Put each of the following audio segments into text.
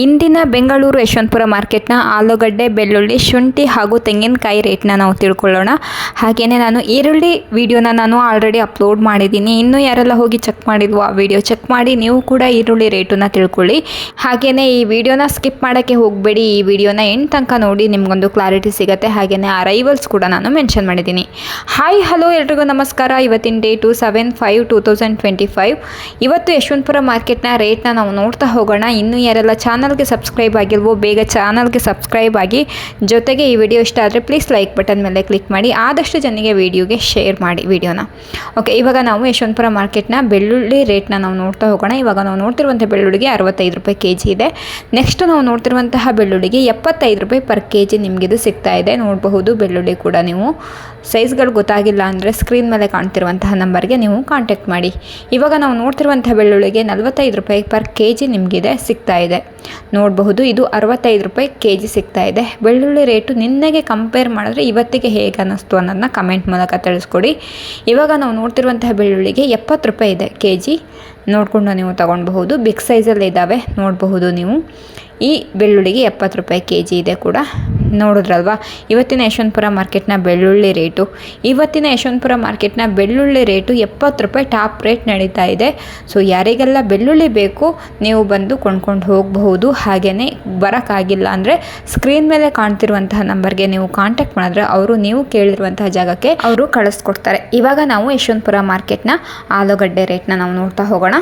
ಇಂದಿನ ಬೆಂಗಳೂರು ಯಶವಂತಪುರ ಮಾರ್ಕೆಟ್ನ ಆಲೂಗಡ್ಡೆ, ಬೆಳ್ಳುಳ್ಳಿ, ಶುಂಠಿ ಹಾಗೂ ತೆಂಗಿನಕಾಯಿ ರೇಟ್ನ ನಾವು ತಿಳ್ಕೊಳ್ಳೋಣ. ಹಾಗೆಯೇ ನಾನು ಈರುಳ್ಳಿ ವಿಡಿಯೋನ ನಾನು ಆಲ್ರೆಡಿ ಅಪ್ಲೋಡ್ ಮಾಡಿದ್ದೀನಿ. ಇನ್ನೂ ಯಾರೆಲ್ಲ ಹೋಗಿ ಚೆಕ್ ಮಾಡಿದ್ವೋ ಆ ವಿಡಿಯೋ ಚೆಕ್ ಮಾಡಿ ನೀವು ಕೂಡ ಈರುಳ್ಳಿ ರೇಟನ್ನು ತಿಳ್ಕೊಳ್ಳಿ. ಹಾಗೆಯೇ ಈ ವಿಡಿಯೋನ ಸ್ಕಿಪ್ ಮಾಡೋಕ್ಕೆ ಹೋಗಬೇಡಿ. ಈ ವಿಡಿಯೋನ ಎಂಡ್ ತನಕ ನೋಡಿ, ನಿಮಗೊಂದು ಕ್ಲಾರಿಟಿ ಸಿಗುತ್ತೆ. ಹಾಗೆಯೇ ಅರೈವಲ್ಸ್ ಕೂಡ ನಾನು ಮೆನ್ಷನ್ ಮಾಡಿದ್ದೀನಿ. ಹಾಯ್ ಹಲೋ ಎಲ್ರಿಗೂ ನಮಸ್ಕಾರ. ಇವತ್ತಿನ ಡೇಟು 7/5/2025. ಇವತ್ತು ಯಶವಂತಪುರ ಮಾರ್ಕೆಟ್ನ ರೇಟ್ನ ನಾವು ನೋಡ್ತಾ ಹೋಗೋಣ. ಇನ್ನೂ ಯಾರೆಲ್ಲ ಚಾನಲ್ಗೆ ಸಬ್ಸ್ಕ್ರೈಬ್ ಆಗಿಲ್ವೋ ಬೇಗ ಚಾನಲ್ಗೆ ಸಬ್ಸ್ಕ್ರೈಬ್ ಆಗಿ, ಜೊತೆಗೆ ಈ ವಿಡಿಯೋ ಇಷ್ಟ ಆದರೆ ಪ್ಲೀಸ್ ಲೈಕ್ ಬಟನ್ ಮೇಲೆ ಕ್ಲಿಕ್ ಮಾಡಿ, ಆದಷ್ಟು ಜನರಿಗೆ ವಿಡಿಯೋಗೆ ಶೇರ್ ಮಾಡಿ ವಿಡಿಯೋನ. ಓಕೆ, ಇವಾಗ ನಾವು ಯಶವಂತಪುರ ಮಾರ್ಕೆಟ್ನ ಬೆಳ್ಳುಳ್ಳಿ ರೇಟ್ನ ನಾವು ನೋಡ್ತಾ ಹೋಗೋಣ. ಇವಾಗ ನಾವು ನೋಡ್ತಿರುವಂಥ ಬೆಳ್ಳುಳ್ಳಿಗೆ 65 ರೂಪಾಯಿ ಕೆಜಿ ಇದೆ. ನೆಕ್ಸ್ಟ್ ನಾವು ನೋಡ್ತಿರುವಂತಹ ಬೆಳ್ಳುಳ್ಳಿಗೆ 75 ರೂಪಾಯಿ ಪರ್ ಕೆಜಿ ನಿಮಗಿದು ಸಿಗ್ತಾ ಇದೆ. ನೋಡಬಹುದು ಬೆಳ್ಳುಳ್ಳಿ ಕೂಡ ನೀವು ಸೈಜ್ಗಳು ಗೊತ್ತಾಗಿಲ್ಲ ಅಂದರೆ ಸ್ಕ್ರೀನ್ ಮೇಲೆ ಕಾಣ್ತಿರುವಂತಹ ನಂಬರ್ಗೆ ನೀವು ಕಾಂಟ್ಯಾಕ್ಟ್ ಮಾಡಿ. ಇವಾಗ ನಾವು ನೋಡ್ತಿರುವಂಥ ಬೆಳ್ಳುಳ್ಳಿಗೆ 45 ರೂಪಾಯಿ ಪರ್ ಕೆಜಿ ನಿಮಗಿದೆ ಸಿಗ್ತಾ ಇದೆ. ನೋಡಬಹುದು ಇದು 65 ರೂಪಾಯಿ ಕೆಜಿ ಸಿಗ್ತಾ ಇದೆ. ಬೆಳ್ಳುಳ್ಳಿ ರೇಟು ನಿನ್ನೆಗೆ ಕಂಪೇರ್ ಮಾಡಿದ್ರೆ ಇವತ್ತಿಗೆ ಹೇಗೆ ಅನ್ನಿಸ್ತು ಅನ್ನೋದನ್ನ ಕಮೆಂಟ್ ಮೂಲಕ ತಿಳಿಸ್ಕೊಡಿ. ಇವಾಗ ನಾವು ನೋಡ್ತಿರುವಂತಹ ಬೆಳ್ಳುಳ್ಳಿಗೆ 70 ರೂಪಾಯಿ ಇದೆ ಕೆಜಿ. ನೋಡಿಕೊಂಡು ನೀವು ತೊಗೊಳ್ಬಹುದು. ಬಿಗ್ ಸೈಜಲ್ಲಿ ಇದ್ದಾವೆ ನೋಡಬಹುದು ನೀವು. ಈ ಬೆಳ್ಳುಳ್ಳಿಗೆ 70 ರೂಪಾಯಿ ಕೆಜಿ ಇದೆ ಕೂಡ. ನೋಡಿದ್ರಲ್ವಾ ಇವತ್ತಿನ ಯಶವಂತಪುರ ಮಾರ್ಕೆಟ್ನ ಬೆಳ್ಳುಳ್ಳಿ ರೇಟು. ಇವತ್ತಿನ ಯಶವಂತಪುರ ಮಾರ್ಕೆಟ್ನ ಬೆಳ್ಳುಳ್ಳಿ ರೇಟು 70 ರೂಪಾಯಿ ಟಾಪ್ ರೇಟ್ ನಡೀತಾ ಇದೆ. ಸೊ ಯಾರಿಗೆಲ್ಲ ಬೆಳ್ಳುಳ್ಳಿ ಬೇಕು ನೀವು ಬಂದು ಕೊಂಡ್ಕೊಂಡು ಹೋಗಬಹುದು. ಹಾಗೆಯೇ ಬರೋಕ್ಕಾಗಿಲ್ಲ ಅಂದರೆ ಸ್ಕ್ರೀನ್ ಮೇಲೆ ಕಾಣ್ತಿರುವಂತಹ ನಂಬರ್ಗೆ ನೀವು ಕಾಂಟ್ಯಾಕ್ಟ್ ಮಾಡಿದ್ರೆ ಅವರು ನೀವು ಕೇಳಿರುವಂತಹ ಜಾಗಕ್ಕೆ ಅವರು ಕಳಿಸ್ಕೊಡ್ತಾರೆ. ಇವಾಗ ನಾವು ಯಶವಂತಪುರ ಮಾರ್ಕೆಟ್ನ ಆಲೂಗಡ್ಡೆ ರೇಟ್ನ ನಾವು ನೋಡ್ತಾ ಹೋಗೋಣ.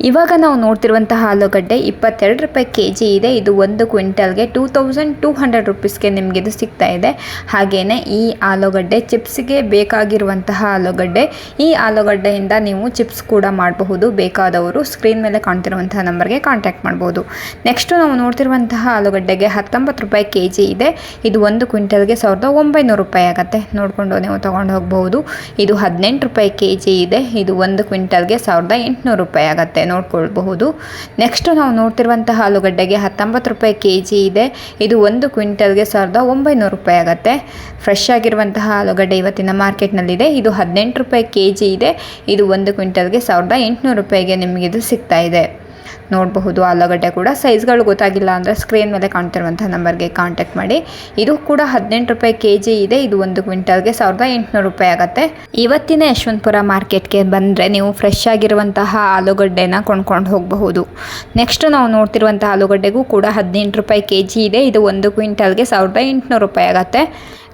ಇವಾಗ ನಾವು ನೋಡ್ತಿರುವಂತಹ ಆಲೂಗಡ್ಡೆ 22 ರೂಪಾಯಿ ಕೆಜಿ ಇದೆ. ಇದು 1 ಕ್ವಿಂಟಲ್ಗೆ 2200 ರುಪೀಸ್ಗೆ ನಿಮಗಿದು ಸಿಗ್ತಾ ಇದೆ. ಹಾಗೆಯೇ ಈ ಆಲೂಗಡ್ಡೆ ಚಿಪ್ಸ್ಗೆ ಬೇಕಾಗಿರುವಂತಹ ಆಲೂಗಡ್ಡೆ. ಈ ಆಲೂಗಡ್ಡೆಯಿಂದ ನೀವು ಚಿಪ್ಸ್ ಕೂಡ ಮಾಡಬಹುದು. ಬೇಕಾದವರು ಸ್ಕ್ರೀನ್ ಮೇಲೆ ಕಾಣ್ತಿರುವಂತಹ ನಂಬರ್ಗೆ ಕಾಂಟ್ಯಾಕ್ಟ್ ಮಾಡ್ಬೋದು. ನೆಕ್ಸ್ಟು ನಾವು ನೋಡ್ತಿರುವಂತಹ ಆಲೂಗಡ್ಡೆಗೆ 19 ರೂಪಾಯಿ ಕೆಜಿ ಇದೆ. ಇದು 1 ಕ್ವಿಂಟಲ್ಗೆ 1900 ರೂಪಾಯಿ ಆಗುತ್ತೆ. ನೋಡಿಕೊಂಡು ನೀವು ತೊಗೊಂಡು ಹೋಗಬಹುದು. ಇದು 18 ರೂಪಾಯಿ ಕೆಜಿ ಇದೆ. ಇದು 1 ಕ್ವಿಂಟಲ್ಗೆ 1800 ರೂಪಾಯಿ ಆಗುತ್ತೆ. ನೋಡ್ಕೊಳ್ಬಹುದು. ನೆಕ್ಸ್ಟ್ ನಾವು ನೋಡ್ತಿರುವಂತಹ ಆಲೂಗಡ್ಡೆಗೆ 19 ರೂಪಾಯಿ ಕೆಜಿ ಇದೆ. ಇದು 1 ಕ್ವಿಂಟಲ್ಗೆ 1900 ರೂಪಾಯಿ ಆಗುತ್ತೆ. ಫ್ರೆಶ್ ಆಗಿರುವಂತಹ ಆಲೂಗಡ್ಡೆ ಇವತ್ತಿನ ಮಾರ್ಕೆಟ್ನಲ್ಲಿದೆ. ಇದು 18 ರೂಪಾಯಿ ಕೆಜಿ ಇದೆ. ಇದು 1 ಕ್ವಿಂಟಲ್ಗೆ 1800 ರೂಪಾಯಿಗೆ ನಿಮಗಿದು ಸಿಗ್ತಾ ಇದೆ. ನೋಡಬಹುದು ಆಲೂಗಡ್ಡೆ ಕೂಡ ಸೈಜ್ಗಳು ಗೊತ್ತಾಗಿಲ್ಲ ಅಂದರೆ ಸ್ಕ್ರೀನ್ ಮೇಲೆ ಕಾಣ್ತಿರುವಂಥ ನಂಬರ್ಗೆ ಕಾಂಟ್ಯಾಕ್ಟ್ ಮಾಡಿ. ಇದು ಕೂಡ 18 ರೂಪಾಯಿ ಕೆಜಿ ಇದೆ. ಇದು 1 ಕ್ವಿಂಟಲ್ಗೆ 1800 ರೂಪಾಯಿ ಆಗುತ್ತೆ. ಇವತ್ತಿನ ಯಶವಂತಪುರ ಮಾರ್ಕೆಟ್ಗೆ ಬಂದರೆ ನೀವು ಫ್ರೆಶ್ ಆಗಿರುವಂತಹ ಆಲೂಗಡ್ಡೆನ ಕೊಂಡ್ಕೊಂಡು ಹೋಗಬಹುದು. ನೆಕ್ಸ್ಟ್ ನಾವು ನೋಡ್ತಿರುವಂಥ ಆಲೂಗಡ್ಡೆಗೂ ಕೂಡ 18 ರೂಪಾಯಿ ಕೆಜಿ ಇದೆ. ಇದು 1 ಕ್ವಿಂಟಲ್ಗೆ 1800 ರೂಪಾಯಿ ಆಗುತ್ತೆ.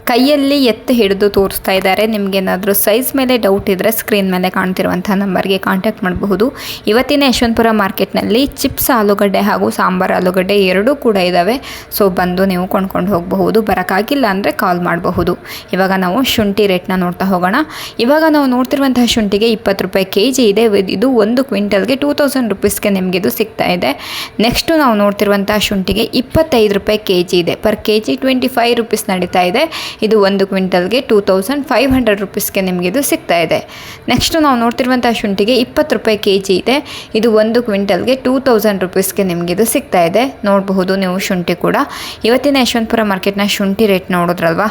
ಕೈಯಲ್ಲಿ ಎತ್ತು ಹಿಡಿದು ತೋರಿಸ್ತಾ ಇದ್ದಾರೆ. ನಿಮಗೇನಾದರೂ ಸೈಜ್ ಮೇಲೆ ಡೌಟ್ ಇದ್ದರೆ ಸ್ಕ್ರೀನ್ ಮೇಲೆ ಕಾಣ್ತಿರುವಂಥ ನಂಬರ್ಗೆ ಕಾಂಟ್ಯಾಕ್ಟ್ ಮಾಡಬಹುದು. ಇವತ್ತಿನ ಯಶವಂತಪುರ ಮಾರ್ಕೆಟ್ನಲ್ಲಿ ಚಿಪ್ಸ್ ಆಲೂಗಡ್ಡೆ ಹಾಗೂ ಸಾಂಬಾರು ಆಲೂಗಡ್ಡೆ ಎರಡೂ ಕೂಡ ಇದ್ದಾವೆ. ಸೊ ಬಂದು ನೀವು ಕೊಂಡ್ಕೊಂಡು ಹೋಗಬಹುದು. ಬರೋಕ್ಕಾಗಿಲ್ಲ ಅಂದರೆ ಕಾಲ್ ಮಾಡಬಹುದು. ಇವಾಗ ನಾವು ಶುಂಠಿ ರೇಟ್ನ ನೋಡ್ತಾ ಹೋಗೋಣ. ಇವಾಗ ನಾವು ನೋಡ್ತಿರುವಂತಹ ಶುಂಠಿಗೆ 20 ರೂಪಾಯಿ ಕೆಜಿ ಇದೆ. ಇದು 1 ಕ್ವಿಂಟಲ್ಗೆ 2000 ರುಪೀಸ್ಗೆ ನಿಮಗಿದು ಸಿಗ್ತಾ ಇದೆ. ನೆಕ್ಸ್ಟು ನಾವು ನೋಡ್ತಿರುವಂತಹ ಶುಂಠಿಗೆ 25 ರೂಪಾಯಿ ಕೆಜಿ ಇದೆ. ಪರ್ ಕೆಜಿ 25 ರುಪೀಸ್ ನಡೀತಾ ಇದೆ. ಇದು 1 ಕ್ವಿಂಟಲ್ಗೆ 2500 ರುಪೀಸ್ಗೆ ನಿಮಗಿದು ಸಿಗ್ತಾ ಇದೆ. ನೆಕ್ಸ್ಟ್ ನಾವು ನೋಡ್ತಿರುವಂಥ ಶುಂಠಿಗೆ 20 ರೂಪಾಯಿ ಕೆಜಿ ಇದೆ. ಇದು 1 ಕ್ವಿಂಟಲ್ಗೆ 2000 ರುಪೀಸ್ಗೆ ನಿಮಗಿದು ಸಿಗ್ತಾ ಇದೆ. ನೋಡಬಹುದು ನೀವು ಶುಂಠಿ ಕೂಡ. ಇವತ್ತಿನ ಯಶವಂತಪುರ ಮಾರ್ಕೆಟ್ನ ಶುಂಠಿ ರೇಟ್ ನೋಡಿದ್ರಲ್ವಾ,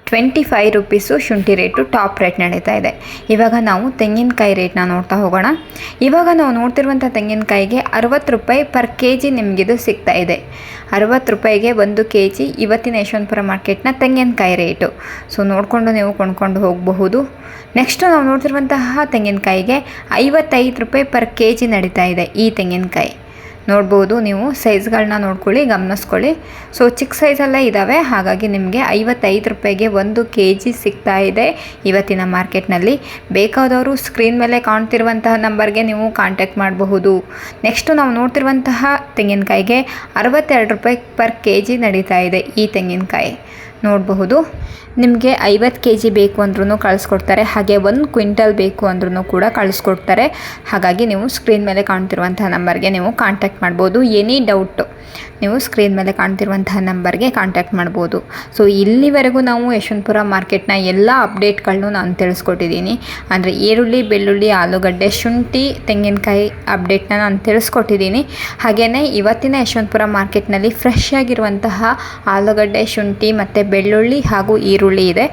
25 ರುಪೀಸು ಶುಂಠಿ ರೇಟು ಟಾಪ್ ರೇಟ್ ನಡೀತಾ ಇದೆ. ಇವಾಗ ನಾವು ತೆಂಗಿನಕಾಯಿ ರೇಟ್ನ ನೋಡ್ತಾ ಹೋಗೋಣ. ಇವಾಗ ನಾವು ನೋಡ್ತಿರುವಂಥ ತೆಂಗಿನಕಾಯಿಗೆ 60 ರೂಪಾಯಿ ಪರ್ ಕೆಜಿ ನಿಮಗಿದು ಸಿಗ್ತಾ ಇದೆ. 60 ರೂಪಾಯಿಗೆ 1 ಕೆಜಿ ಇವತ್ತಿನ ಯಶವಂತಪುರ ಮಾರ್ಕೆಟ್ನ ತೆಂಗಿನಕಾಯಿ ರೇಟು. ಸೊ ನೋಡಿಕೊಂಡು ನೀವು ಕೊಂಡ್ಕೊಂಡು ಹೋಗಬಹುದು. ನೆಕ್ಸ್ಟ್ ನಾವು ನೋಡ್ತಿರುವಂತಹ ತೆಂಗಿನಕಾಯಿಗೆ 55 ರೂಪಾಯಿ ಪರ್ ಕೆಜಿ ನಡೀತಾ ಇದೆ. ಈ ತೆಂಗಿನಕಾಯಿ ನೋಡ್ಬೋದು ನೀವು. ಸೈಜ್ಗಳನ್ನ ನೋಡ್ಕೊಳ್ಳಿ, ಗಮನಿಸ್ಕೊಳ್ಳಿ. ಸೊ ಚಿಕ್ಕ ಸೈಜಲ್ಲೇ ಇದ್ದಾವೆ. ಹಾಗಾಗಿ ನಿಮಗೆ 55 ರೂಪಾಯಿಗೆ 1 ಕೆಜಿ ಸಿಗ್ತಾ ಇದೆ ಇವತ್ತಿನ ಮಾರ್ಕೆಟ್ನಲ್ಲಿ. ಬೇಕಾದವರು ಸ್ಕ್ರೀನ್ ಮೇಲೆ ಕಾಣ್ತಿರುವಂತಹ ನಂಬರ್ಗೆ ನೀವು ಕಾಂಟ್ಯಾಕ್ಟ್ ಮಾಡಬಹುದು. ನೆಕ್ಸ್ಟು ನಾವು ನೋಡ್ತಿರುವಂತಹ ತೆಂಗಿನಕಾಯಿಗೆ 62 ರೂಪಾಯಿ ಪರ್ ಕೆಜಿ ನಡೀತಾ ಇದೆ. ಈ ತೆಂಗಿನಕಾಯಿ ನೋಡಬಹುದು. ನಿಮಗೆ 50 ಕೆಜಿ ಬೇಕು ಅಂದ್ರೂ ಕಳಿಸ್ಕೊಡ್ತಾರೆ. ಹಾಗೆ 1 ಕ್ವಿಂಟಲ್ ಬೇಕು ಅಂದ್ರೂ ಕೂಡ ಕಳಿಸ್ಕೊಡ್ತಾರೆ. ಹಾಗಾಗಿ ನೀವು ಸ್ಕ್ರೀನ್ ಮೇಲೆ ಕಾಣ್ತಿರುವಂತಹ ನಂಬರ್ಗೆ ನೀವು ಕಾಂಟ್ಯಾಕ್ಟ್ ಮಾಡ್ಬೋದು. ಎನಿ ಡೌಟು ನೀವು ಸ್ಕ್ರೀನ್ ಮೇಲೆ ಕಾಣ್ತಿರುವಂತಹ ನಂಬರ್ಗೆ ಕಾಂಟ್ಯಾಕ್ಟ್ ಮಾಡ್ಬೋದು. ಸೊ ಇಲ್ಲಿವರೆಗೂ ನಾವು ಯಶವಂತಪುರ ಮಾರ್ಕೆಟ್ನ ಎಲ್ಲ ಅಪ್ಡೇಟ್ಗಳನ್ನು ನಾನು ತಿಳಿಸ್ಕೊಟ್ಟಿದ್ದೀನಿ. ಅಂದರೆ ಈರುಳ್ಳಿ, ಬೆಳ್ಳುಳ್ಳಿ, ಆಲೂಗಡ್ಡೆ, ಶುಂಠಿ, ತೆಂಗಿನಕಾಯಿ ಅಪ್ಡೇಟ್ನ ನಾನು ತಿಳಿಸ್ಕೊಟ್ಟಿದ್ದೀನಿ. ಹಾಗೆಯೇ ಇವತ್ತಿನ ಯಶವಂತಪುರ ಮಾರ್ಕೆಟ್ನಲ್ಲಿ ಫ್ರೆಶ್ ಆಗಿರುವಂತಹ ಆಲೂಗಡ್ಡೆ, ಶುಂಠಿ ಮತ್ತು ಬೆಳ್ಳುಳ್ಳಿ ಹಾಗೂ ಈರುಳ್ಳಿ ಇದೆ.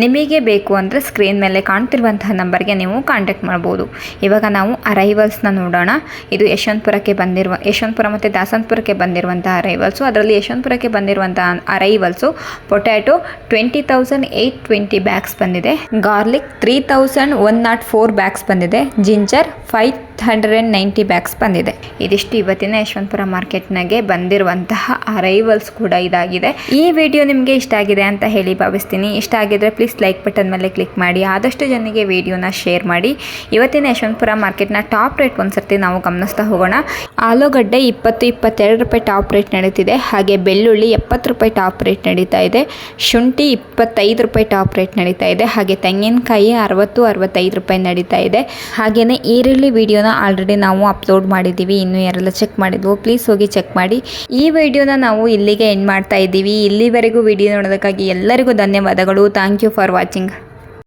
ನಿಮಗೆ ಬೇಕು ಅಂದರೆ ಸ್ಕ್ರೀನ್ ಮೇಲೆ ಕಾಣ್ತಿರುವಂತಹ ನಂಬರ್ಗೆ ನೀವು ಕಾಂಟ್ಯಾಕ್ಟ್ ಮಾಡ್ಬೋದು. ಇವಾಗ ನಾವು ಅರೈವಲ್ಸ್ನ ನೋಡೋಣ. ಇದು ಯಶವಂತಪುರ ಮತ್ತು ದಾಸನಪುರಕ್ಕೆ ಬಂದಿರುವಂತಹ ಅರೈವಲ್ಸು. ಅದರಲ್ಲಿ ಯಶವಂತಪುರಕ್ಕೆ ಬಂದಿರುವಂತಹ ಅರೈವಲ್ಸು ಪೊಟ್ಯಾಟೊ 20,820 ಬ್ಯಾಗ್ಸ್ ಬಂದಿದೆ. ಗಾರ್ಲಿಕ್ 3,104 ಬ್ಯಾಗ್ಸ್ ಬಂದಿದೆ. ಜಿಂಜರ್ 590 ಬ್ಯಾಗ್ಸ್ ಬಂದಿದೆ. ಇದಿಷ್ಟು ಇವತ್ತಿನ ಯಶವಂತಪುರ ಮಾರ್ಕೆಟ್ನಾಗೆ ಬಂದಿರುವಂತಹ ಅರೈವಲ್ಸ್ ಕೂಡ ಇದಾಗಿದೆ. ಈ ವಿಡಿಯೋ ನಿಮಗೆ ಇಷ್ಟ ಆಗಿದೆ ಅಂತ ಹೇಳಿ ಭಾವಿಸ್ತೀನಿ. ಇಷ್ಟ ಆಗಿದ್ರೆ ಪ್ಲೀಸ್ ಲೈಕ್ ಬಟನ್ ಮೇಲೆ ಕ್ಲಿಕ್ ಮಾಡಿ, ಆದಷ್ಟು ಜನರಿಗೆ ವಿಡಿಯೋನ ಶೇರ್ ಮಾಡಿ. ಇವತ್ತಿನ ಯಶವಂತಪುರ ಮಾರ್ಕೆಟ್ನ ಟಾಪ್ ರೇಟ್ ಒಂದ್ಸರ್ತಿ ನಾವು ಗಮನಿಸ್ತಾ ಹೋಗೋಣ. ಆಲೂಗಡ್ಡೆ 20-22 ರೂಪಾಯಿ ಟಾಪ್ ರೇಟ್ ನಡೀತಿದೆ. ಹಾಗೆ ಬೆಳ್ಳುಳ್ಳಿ 70 ರೂಪಾಯಿ ಟಾಪ್ ರೇಟ್ ನಡೀತಾ ಇದೆ. ಶುಂಠಿ 25 ರೂಪಾಯಿ ಟಾಪ್ ರೇಟ್ ನಡೀತಾ ಇದೆ. ಹಾಗೆ ತೆಂಗಿನಕಾಯಿ 60-65 ರೂಪಾಯಿ ನಡೀತಾ ಇದೆ. ಹಾಗೆಯೇ ಈರುಳ್ಳಿ ವಿಡಿಯೋನ ಆಲ್ರೆಡಿ ನಾವು ಅಪ್ಲೋಡ್ ಮಾಡಿದ್ದೀವಿ. ಇನ್ನೂ ಯಾರೆಲ್ಲ ಚೆಕ್ ಮಾಡಿದ್ವು ಪ್ಲೀಸ್ ಹೋಗಿ ಚೆಕ್ ಮಾಡಿ. ಈ ವಿಡಿಯೋನ ನಾವು ಇಲ್ಲಿಗೆ ಎಂಡ್ ಮಾಡ್ತಾ ಇದ್ದೀವಿ. ಇಲ್ಲಿವರೆಗೂ ವಿಡಿಯೋ ನೋಡೋದಕ್ಕಾಗಿ ಎಲ್ಲರಿಗೂ ಧನ್ಯವಾದಗಳು. Thank you for watching.